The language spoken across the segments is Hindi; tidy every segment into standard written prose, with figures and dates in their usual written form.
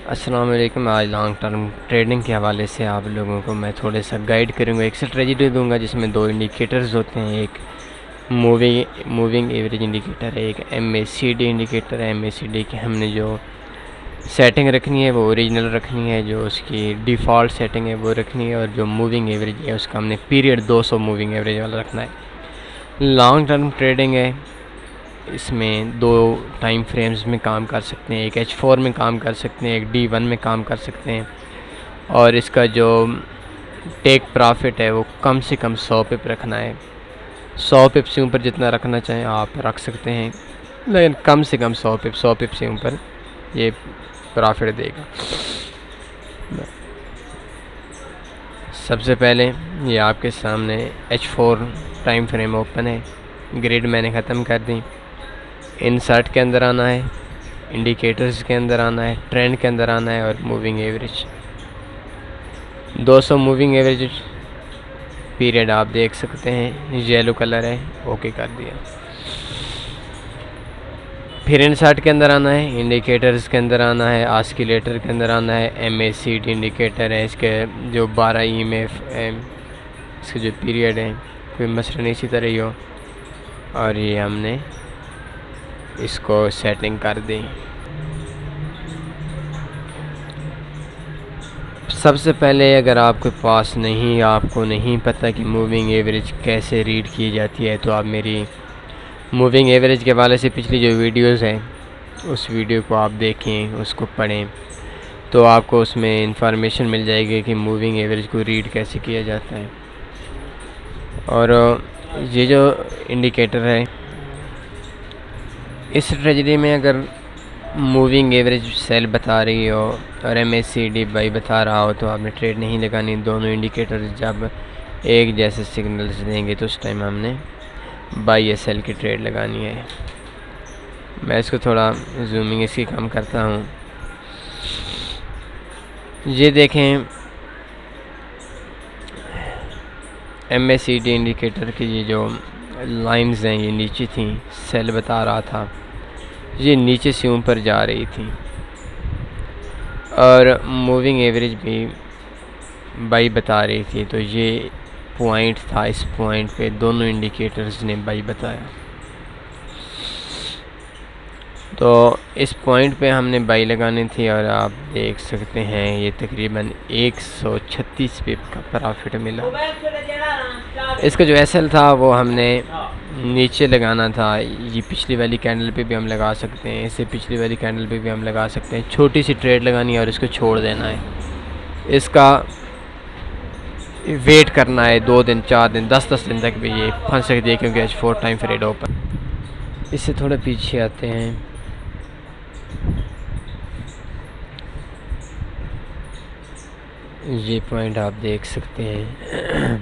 अस्सलाम वालेकुम। आज लॉन्ग टर्म ट्रेडिंग के हवाले से आप लोगों को मैं थोड़ा सा गाइड करूँगा, एक स्ट्रेटजी दूंगा जिसमें दो इंडिकेटर्स होते हैं। एक मूविंग एवरेज इंडिकेटर है, एक MACD इंडिकेटर है। MACD की हमने जो सेटिंग रखनी है वो ओरिजिनल रखनी है, जो उसकी डिफ़ॉल्ट सेटिंग है वो रखनी है, और जो मूविंग एवरेज है उसका हमने पीरियड 200 मूविंग एवरेज वाला रखना है। लॉन्ग टर्म ट्रेडिंग है, इसमें दो टाइम फ्रेम्स में काम कर सकते हैं, एक H4 में काम कर सकते हैं, एक D1 में काम कर सकते हैं। और इसका जो टेक प्रॉफिट है वो कम से कम 100 पिप रखना है। 100 पिप से ऊपर जितना रखना चाहें आप रख सकते हैं, लेकिन कम से कम 100 पिप से ऊपर ये प्रॉफिट देगा। सबसे पहले ये आपके सामने H4 टाइम फ्रेम ओपन है, ग्रिड मैंने ख़त्म कर दी। इंसर्ट के अंदर आना है, इंडिकेटर्स के अंदर आना है, ट्रेंड के अंदर आना है, और moving average 200 moving average period आप देख सकते हैं, येलो कलर है, ओके कर दिया। फिर इंसर्ट के अंदर आना है, इंडिकेटर्स के अंदर आना है, ऑस्किलेटर के अंदर आना है। MACD इंडिकेटर है, इसके जो 12 EMF इसके जो पीरियड है कोई मसला इसी तरह ही हो, और ये हमने इसको सेटिंग कर दी। सबसे पहले अगर आपके पास आपको नहीं पता कि मूविंग एवरेज कैसे रीड की जाती है, तो आप मेरी मूविंग एवरेज के हवाले से पिछली जो वीडियोस हैं उस वीडियो को आप देखें, उसको पढ़ें, तो आपको उसमें इंफॉर्मेशन मिल जाएगी कि मूविंग एवरेज को रीड कैसे किया जाता है। और ये जो इंडिकेटर है, इस स्ट्रेटजी में अगर मूविंग एवरेज सेल बता रही हो और MACD बाई बता रहा हो तो आपने ट्रेड नहीं लगानी। दोनों इंडिकेटर जब एक जैसे सिग्नल्स देंगे तो उस टाइम हमने बाई या सेल की ट्रेड लगानी है। मैं इसको थोड़ा जूमिंग इसकी कम करता हूँ। ये देखें, MACD इंडिकेटर की ये जो लाइंस हैं ये नीचे थी, सेल बता रहा था, ये नीचे से ऊपर जा रही थी, और मूविंग एवरेज भी बाई बता रही थी। तो ये पॉइंट था, इस पॉइंट पे दोनों इंडिकेटर्स ने बाई बताया, तो इस पॉइंट पे हमने बाई लगानी थी। और आप देख सकते हैं ये तकरीबन 136 पिप का प्रॉफिट मिला। इसका जो SL था वो हमने नीचे लगाना था। ये पिछली वाली कैंडल पे भी हम लगा सकते हैं, इससे पिछली वाली कैंडल पे भी हम लगा सकते हैं। छोटी सी ट्रेड लगानी है और इसको छोड़ देना है। इसका वेट करना है 2 दिन, 4 दिन, 10 दिन तक भी ये फंस सकती है, क्योंकि H4 टाइम फ्रेड ओपन। इससे थोड़ा पीछे आते हैं। ये पॉइंट आप देख सकते हैं।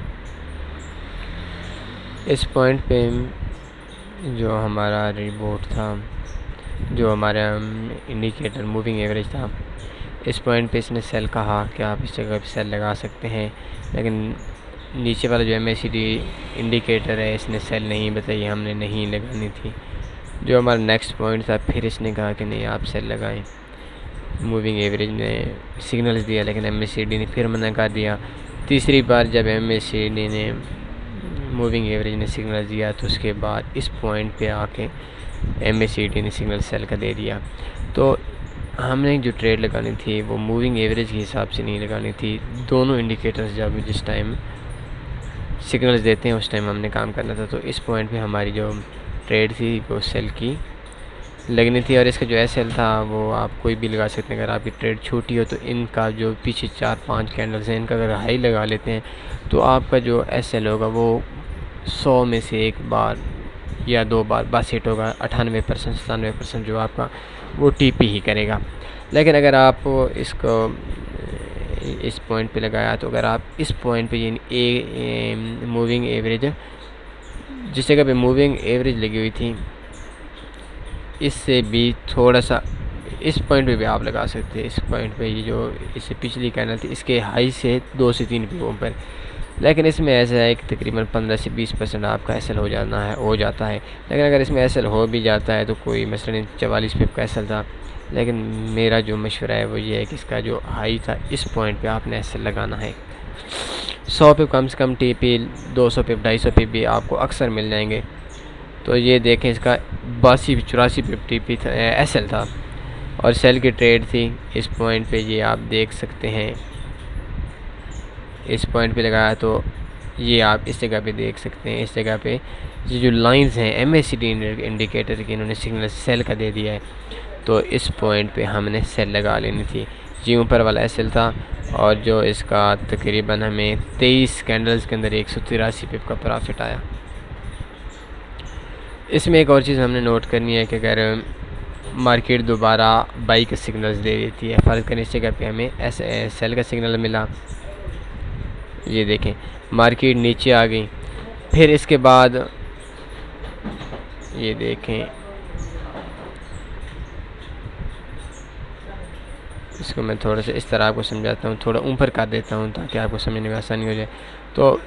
इस पॉइंट पे जो हमारा रिपोर्ट था, जो हमारा इंडिकेटर मूविंग एवरेज था, इस पॉइंट पे इसने सेल कहा कि आप इस जगह पे सेल लगा सकते हैं, लेकिन नीचे वाला जो MACD इंडिकेटर है इसने सेल नहीं बताई, हमने नहीं लगानी थी। जो हमारा नेक्स्ट पॉइंट था, फिर इसने कहा कि नहीं आप सेल लगाएं। मूविंग एवरेज ने सिग्नल्स दिया, लेकिन MACD ने फिर मना कर दिया। तीसरी बार जब MACD ने मूविंग एवरेज ने सिग्नल दिया, तो उसके बाद इस पॉइंट पे आके MACD ने सिग्नल सेल का दे दिया। तो हमने जो ट्रेड लगानी थी वो मूविंग एवरेज के हिसाब से नहीं लगानी थी। दोनों इंडिकेटर्स जब जिस टाइम सिग्नल्स देते हैं उस टाइम हमने काम करना था। तो इस पॉइंट पे हमारी जो ट्रेड थी वो सेल की लगनी थी, और इसका जो SL था वो आप कोई भी लगा सकते हैं। अगर आपकी ट्रेड छोटी हो तो इनका जो पीछे 4-5 कैंडल्स हैं इनका अगर हाई लगा लेते हैं तो आपका जो SL होगा वो 100 में से एक बार या 2 बार बस हिट होगा। 98% 97% जो आपका वो TP ही करेगा। लेकिन अगर आप इसको इस पॉइंट पे लगाया, तो अगर आप इस पॉइंट पे मूविंग एवरेज, जिस जगह पे मूविंग एवरेज लगी हुई थी इससे भी थोड़ा सा इस पॉइंट पे भी आप लगा सकते हैं। इस पॉइंट पे ये जो इससे पिछली कैंडल थी इसके हाई से 2 से 3 पिपों पर, लेकिन इसमें ऐसा है कि तकरीबन 15 से 20% आपका SL हो जाता है। लेकिन अगर इसमें SL हो भी जाता है तो कोई मसला नहीं। 44 पिप का SL था, लेकिन मेरा जो मशवरा है वो ये है कि इसका जो हाई था इस पॉइंट पे आपने ऐसे लगाना है। 100 पिप कम से कम टीपी, 200 पिप 250 पिप भी आपको अक्सर मिल जाएंगे। तो ये देखें इसका 82-84 पिप टीपी था, एसएल था और सेल की ट्रेड थी इस पॉइंट पे। ये आप देख सकते हैं इस पॉइंट पे लगाया, तो ये आप इस जगह पे देख सकते हैं। इस जगह पे ये जो लाइंस हैं MACD इंडिकेटर की, इन्होंने सिग्नल सेल का दे दिया है। तो इस पॉइंट पे हमने सेल लगा लेनी थी। ये ऊपर वाला एसएल था और जो इसका तकरीबन हमें 23 कैंडल्स के अंदर 183 पिप का प्रॉफिट आया। इसमें एक और चीज़ हमने नोट करनी है कि अगर मार्केट दोबारा बाई के सिग्नल्स दे देती है, फ़र्ज़ करें इस जगह पे हमें ऐसे सेल का सिग्नल मिला, ये देखें मार्केट नीचे आ गई, फिर इसके बाद ये देखें, इसको मैं थोड़ा सा इस तरह आपको समझाता हूँ, थोड़ा ऊपर कर देता हूँ ताकि आपको समझने में आसानी हो जाए। तो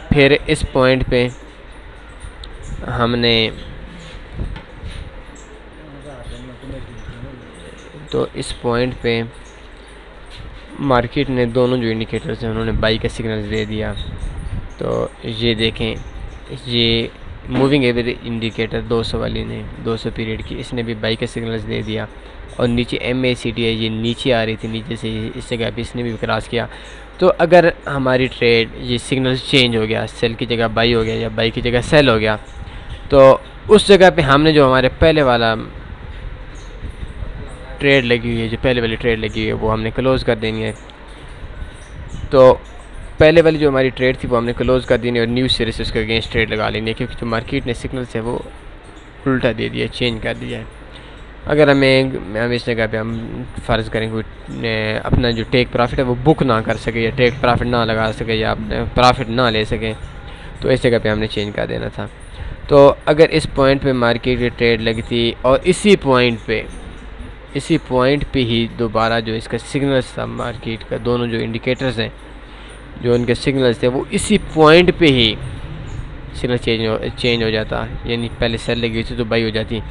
फिर इस पॉइंट पे हमने मार्केट ने दोनों जो इंडिकेटर्स हैं उन्होंने बाई का सिग्नल दे दिया। तो ये देखें ये मूविंग एवरेज इंडिकेटर 200 वाली ने 200 पीरियड की, इसने भी बाई का सिग्नल्स दे दिया। और नीचे MACD है, ये नीचे आ रही थी, नीचे से इस जगह पे इसने भी क्रॉस किया। तो अगर हमारी ट्रेड ये सिग्नल्स चेंज हो गया, सेल की जगह बाई हो गया या बाई की जगह सेल हो गया, तो उस जगह पे हमने जो हमारे पहले वाला ट्रेड लगी हुई है, जो पहले वाली ट्रेड लगी हुई है, वो हमने क्लोज़ कर देनी है। तो पहले वाली जो हमारी ट्रेड थी वो हमने क्लोज़ कर देनी है और न्यू सिरे से उसके अगेंस्ट ट्रेड लगा लेनी है, क्योंकि जो मार्केट ने सिग्नल्स है वो उल्टा दे दिया, चेंज कर दिया है। अगर हम इस जगह पे हम फ़र्ज़ करें कोई अपना जो टेक प्रॉफिट है वो बुक ना कर सके या टेक प्रॉफिट ना लगा सके या अपने प्रॉफिट ना ले सके, तो इस जगह पे हमने चेंज कर देना था। तो अगर इस पॉइंट पे मार्केट की ट्रेड लगती और इसी पॉइंट पे ही दोबारा जो इसका सिग्नल्स था मार्केट का, दोनों जो इंडिकेटर्स हैं जो उनके सिग्नल्स थे वो इसी पॉइंट पे ही सिग्नल चेंज हो जाता, यानी पहले सेल लगी हुई थी तो बाई हो जाती।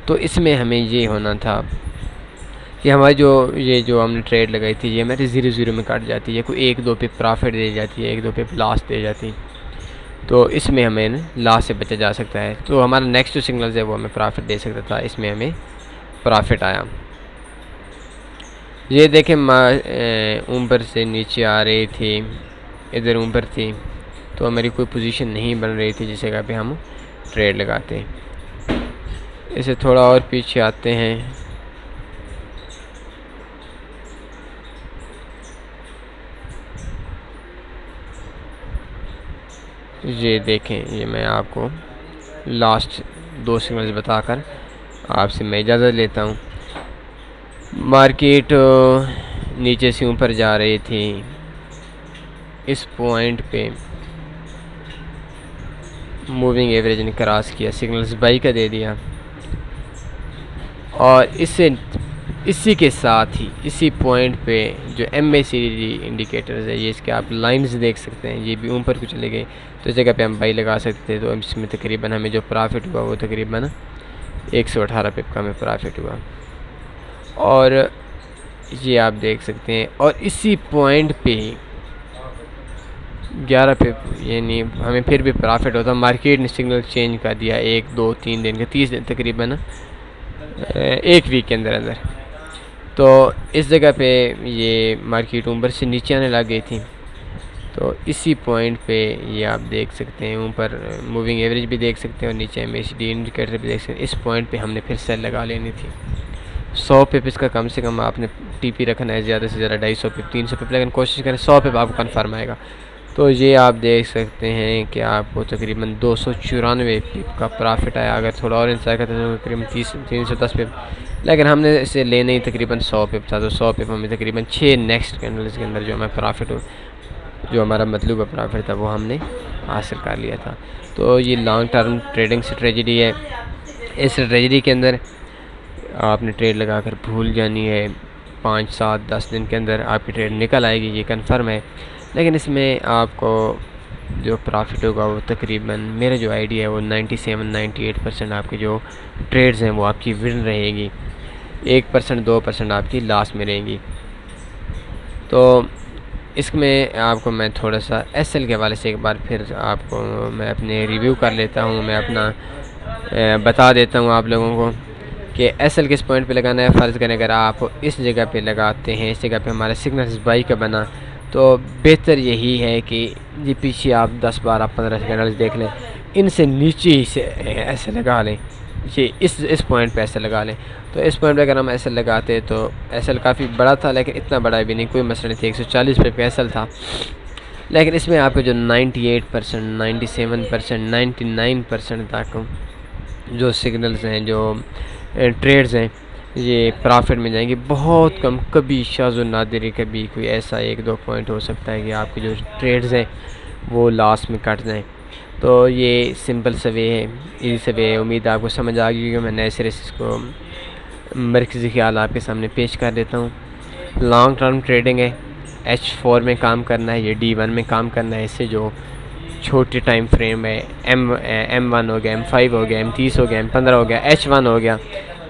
तो इसमें हमें ये होना था कि हमारी जो हमने ट्रेड लगाई थी ये हमारे 0-0 में काट जाती है, कोई 1-2 पे प्रॉफिट दे जाती है, 1-2 पे लॉस दे जाती। तो इसमें हमें लॉस से बचा जा सकता है। तो हमारा नेक्स्ट जो सिग्नल्स है वो हमें प्रॉफिट दे सकता था, इसमें हमें प्रॉफिट आया। ये देखें ऊपर से नीचे आ रही थी, इधर ऊपर थी, तो हमारी कोई पोजीशन नहीं बन रही थी जिस जगह पे हम ट्रेड लगाते। इसे थोड़ा और पीछे आते हैं, ये देखें, ये मैं आपको लास्ट 2 सिग्नल्स बताकर आपसे मैं इजाज़त लेता हूँ। मार्केट नीचे से ऊपर जा रही थी, इस पॉइंट पे मूविंग एवरेज ने क्रॉस किया, सिग्नल्स बाई का दे दिया और इसी के साथ ही इसी पॉइंट पे जो MACD इंडिकेटर्स है, ये इसके आप लाइंस देख सकते हैं, ये भी ऊपर को चले गए। तो इस जगह पे हम बाई लगा सकते थे। तो इसमें तकरीबन हमें जो प्रॉफिट हुआ वो तकरीबन 118 पिप का हमें प्रॉफिट हुआ और ये आप देख सकते हैं। और इसी पॉइंट पे 11 पिप यानी हमें फिर भी प्रॉफिट होता। मार्केट ने सिग्नल चेंज कर दिया 1, 2, 3 दिन के 30 दिन तकरीबन 1 वीक के अंदर। तो इस जगह पे ये मार्केट ऊपर से नीचे आने लग गई थी। तो इसी पॉइंट पे ये आप देख सकते हैं, ऊपर मूविंग एवरेज भी देख सकते हैं और नीचे MACD इंडिकेटर भी देख सकते हैं। इस पॉइंट पे हमने फिर सेल लगा लेनी थी। 100 पिप इसका कम से कम आपने TP रखना है, ज़्यादा से ज़्यादा 250 पिप 300 पिप, लेकिन कोशिश करें 100 पिप आपको कन्फर्म आएगा। तो ये आप देख सकते हैं कि आपको तकरीबन 294 पिप का प्रॉफिट आया। अगर थोड़ा और इंतजार करते तो तकरीबन 310 पिप, लेकिन हमने इसे लेने ही तकरीबन 100 पिप था। तो 100 पिप हमें तकरीबन 6 नेक्स्ट कैंडल्स के अंदर जो हमें प्रॉफिट हो, जो हमारा मतलूबा प्रॉफिट था वो हमने हासिल कर लिया था। तो ये लॉन्ग टर्म ट्रेडिंग स्ट्रेटजी है। इस स्ट्रेटजी के अंदर आपने ट्रेड लगा कर भूल जानी है, 5, 7, 10 दिन के अंदर आपकी ट्रेड निकल आएगी, ये कन्फर्म है। लेकिन इसमें आपको जो प्रॉफिट होगा वो तकरीबन, मेरा जो आइडिया है वो 97-98% आपके जो ट्रेड्स हैं वो आपकी विन रहेगी। 1% 2% आपकी लॉस में रहेंगी। तो इसमें आपको मैं थोड़ा सा एसएल के हवाले से एक बार फिर आपको मैं अपने रिव्यू कर लेता हूँ, मैं अपना बता देता हूँ आप लोगों को कि एसएल किस पॉइंट पे लगाना है। फ़र्ज़ करें अगर आप इस जगह पे लगाते हैं, इस जगह पे हमारा सिग्नल बाई का बना, तो बेहतर यही है कि ये पीछे आप 10 12 15 कैंडल्स देख लें, इनसे नीचे ही से ऐसे लगा लें, ये इस पॉइंट पे ऐसे लगा लें। तो इस पॉइंट पे अगर हम एसएल लगाते तो एसएल काफ़ी बड़ा था, लेकिन इतना बड़ा भी नहीं, कोई मसला नहीं था, 140 पे एसएल था। लेकिन इसमें आपको जो 98%, 97%, 99% तक जो सिग्नल्स हैं, जो ट्रेड्स हैं, ये प्रॉफिट में जाएंगे। बहुत कम, कभी शाज़ नादिर कभी कोई ऐसा 1-2 पॉइंट हो सकता है कि आपके जो ट्रेड्स हैं वो लॉस में कट जाएँ। तो ये सिंपल सा वे है, इजी सा वे है। उम्मीद है आपको समझ आ गई कि मैं नए सिरे से इसको मरकज़ी ख्याल आपके सामने पेश कर देता हूँ। लॉन्ग टर्म ट्रेडिंग है, H4 में काम करना है, ये D1 में काम करना है। इससे जो छोटे टाइम फ्रेम है, M1 हो गया, M5 हो गया, M30 हो गया, M15 हो गया, H1 हो गया,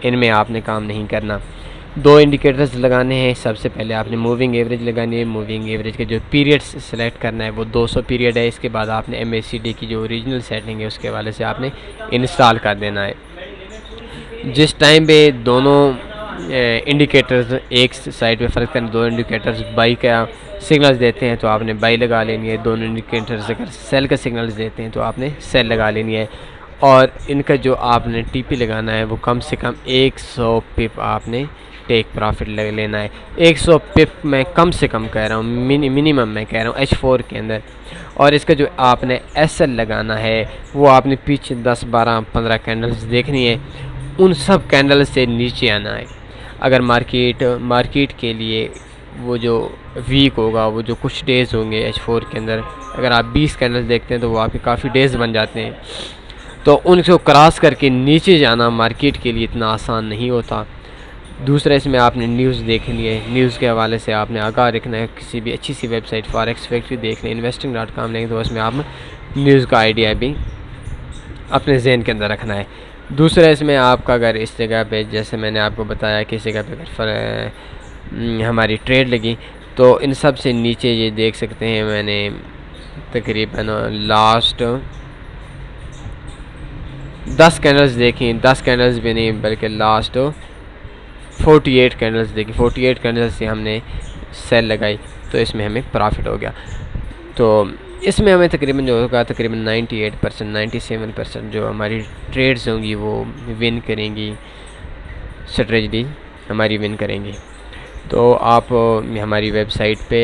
इनमें आपने काम नहीं करना। 2 इंडिकेटर्स लगाने हैं। सबसे पहले आपने मूविंग एवरेज लगानी है। मूविंग एवरेज के जो पीरियड सेलेक्ट करना है वो 200 पीरियड है। इसके बाद आपने MACD की जो ओरिजिनल सेटिंग है उसके हवाले से आपने इंस्टॉल कर देना है। जिस टाइम पे दोनों इंडिकेटर्स एक साइड पे फ़र्क करें, 2 इंडिकेटर्स बाई का सिग्नल्स देते हैं तो आपने बाई लगा लेनी है। दोनों इंडिकेटर्स अगर सेल का सिग्नल्स देते हैं तो आपने सेल लगा लेनी है। और इनका जो आपने टीपी लगाना है वो कम से कम 100 पिप आपने टेक प्रॉफिट ले लेना है। 100 पिप मैं कम से कम कह रहा हूँ, मिनिमम मैं कह रहा हूँ H4 के अंदर। और इसका जो आपने एसएल लगाना है वो आपने पीछे 10 12 15 कैंडल्स देखनी है, उन सब कैंडल से नीचे आना है। अगर मार्केट के लिए वो जो वीक होगा, वो जो कुछ डेज़ होंगे H4 के अंदर, अगर आप 20 कैंडल्स देखते हैं तो वो आपके काफ़ी डेज़ बन जाते हैं। तो उनको क्रॉस करके नीचे जाना मार्केट के लिए इतना आसान नहीं होता। दूसरा, इसमें आपने न्यूज़ देखनी है। न्यूज़ के हवाले से आपने आगाह रखना है। किसी भी अच्छी सी वेबसाइट फॉरेक्स फैक्ट्री देख लें, investing.com लेंगे तो उसमें आप न्यूज़ का आइडिया भी अपने जहन के अंदर रखना है। दूसरा, इसमें आपका अगर इस जगह पे, जैसे मैंने आपको बताया कि इस जगह पे अगर हमारी ट्रेड लगी तो इन सब से नीचे ये देख सकते हैं, मैंने तकरीबन लास्ट 10 कैंडल्स देखी, 10 कैंडल्स भी नहीं बल्कि लास्ट 48 कैंडल्स देखी। 48 कैंडल्स से हमने सेल लगाई तो इसमें हमें प्रॉफिट हो गया। तो इसमें हमें तकरीबन जो होगा तकरीबन 98% 97% जो हमारी ट्रेड्स होंगी वो विन करेंगी, स्ट्रेटजी हमारी विन करेंगी। तो आप हमारी वेबसाइट पे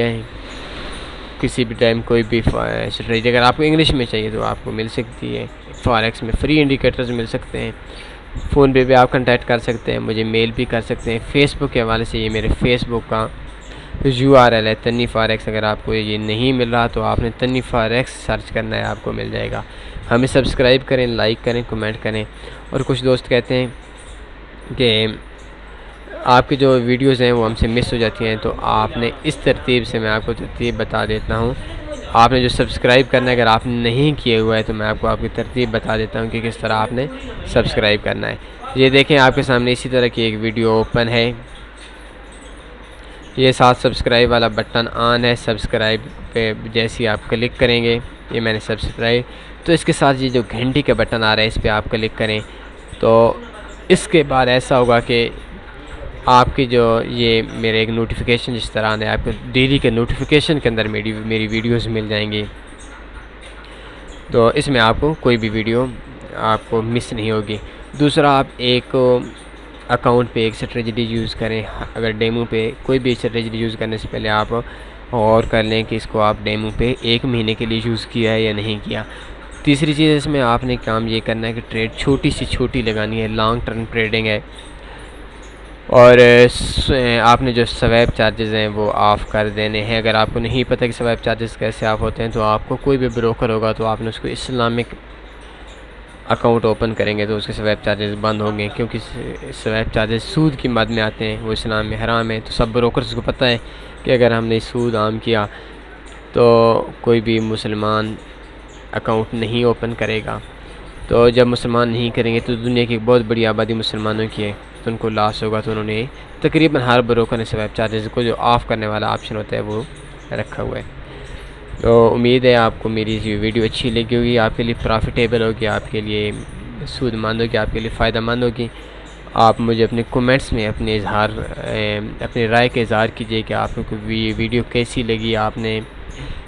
किसी भी टाइम कोई भी स्ट्रेटजी अगर आपको इंग्लिश में चाहिए तो आपको मिल सकती है। फॉरेक्स में फ्री इंडिकेटर्स मिल सकते हैं। फ़ोन पे भी आप कांटेक्ट कर सकते हैं, मुझे मेल भी कर सकते हैं। फेसबुक के हवाले से ये मेरे फेसबुक का URL है तन्नी फॉरेक्स। अगर आपको ये नहीं मिल रहा तो आपने तन्नी फॉरेक्स सर्च करना है, आपको मिल जाएगा। हमें सब्सक्राइब करें, लाइक करें, कमेंट करें। और कुछ दोस्त कहते हैं कि आपकी जो वीडियोस हैं वो हमसे मिस हो जाती हैं, तो आपने इस तरतीब से, मैं आपको तरतीब बता देता हूँ। आपने जो सब्सक्राइब करना है, अगर आपने नहीं किए हुआ है तो मैं आपको आपकी तरतीब बता देता हूँ कि किस तरह आपने सब्सक्राइब करना है। ये देखें आपके सामने इसी तरह की एक वीडियो ओपन है। ये साथ सब्सक्राइब वाला बटन ऑन है। सब्सक्राइब पे जैसे ही आप क्लिक करेंगे, ये मैंने सब्सक्राइब, तो इसके साथ ये जो घंटी का बटन आ रहा है इस पर आप क्लिक करें। तो इसके बाद ऐसा होगा कि आपकी जो ये मेरे एक नोटिफिकेशन जिस तरह है, आपको डेली के नोटिफिकेशन के अंदर मेरी वीडियोस मिल जाएंगी। तो इसमें आपको कोई भी वीडियो आपको मिस नहीं होगी। दूसरा, आप एक अकाउंट पे एक स्ट्रेटजी यूज़ करें। अगर डेमो पे कोई भी स्ट्रेटजी यूज़ करने से पहले आप और कर लें कि इसको आप डेमो पे 1 महीने के लिए यूज़ किया है या नहीं किया। तीसरी चीज़, इसमें आपने काम ये करना है कि ट्रेड छोटी से छोटी लगानी है। लॉन्ग टर्म ट्रेडिंग है। और आपने जो स्वैप चार्जेस हैं वो ऑफ़ कर देने हैं। अगर आपको नहीं पता कि स्वैप चार्जेस कैसे ऑफ़ होते हैं तो आपको कोई भी ब्रोकर होगा तो आपने उसको इस्लामिक अकाउंट ओपन करेंगे तो उसके स्वैप चार्जेस बंद होंगे, क्योंकि स्वैप चार्जेस सूद की मद में आते हैं, वो इस्लाम में हराम है। तो सब ब्रोकर्स को पता है कि अगर हमने सूद आम किया तो कोई भी मुसलमान अकाउंट नहीं ओपन करेगा। तो जब मुसलमान नहीं करेंगे तो दुनिया की बहुत बड़ी आबादी मुसलमानों की है, वक्त उनको लॉस होगा तो उन्होंने तकरीबन हर ब्रोकर ने स्वैप चार्जेस को जो ऑफ़ करने वाला ऑप्शन होता है वो रखा हुआ है। तो उम्मीद है आपको मेरी ये वीडियो अच्छी लगी होगी, आपके लिए प्रॉफिटेबल होगी, आपके लिए सूदमंद होगी, आपके लिए फ़ायदा मंद होगी। आप मुझे अपने कमेंट्स में अपनी राय का इज़हार कीजिए कि आपको ये वीडियो कैसी लगी, आपने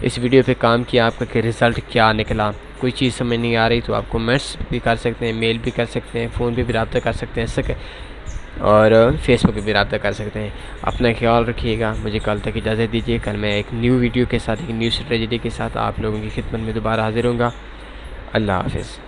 इस वीडियो पे काम किया, आपका रिज़ल्ट क्या निकला। कोई चीज़ समझ नहीं आ रही तो आप कमेंट्स भी कर सकते हैं, मेल भी कर सकते हैं, फ़ोन पे भी रब्ता कर सकते हैं और फेसबुक पे भी रब्ता कर सकते हैं। अपना ख्याल रखिएगा। मुझे कल तक इजाज़त दीजिए। कल मैं एक न्यू वीडियो के साथ, एक न्यू स्ट्रेटजी के साथ आप लोगों की खिदमत में दोबारा हाज़िर होऊंगा। अल्लाह हाफ़िज़।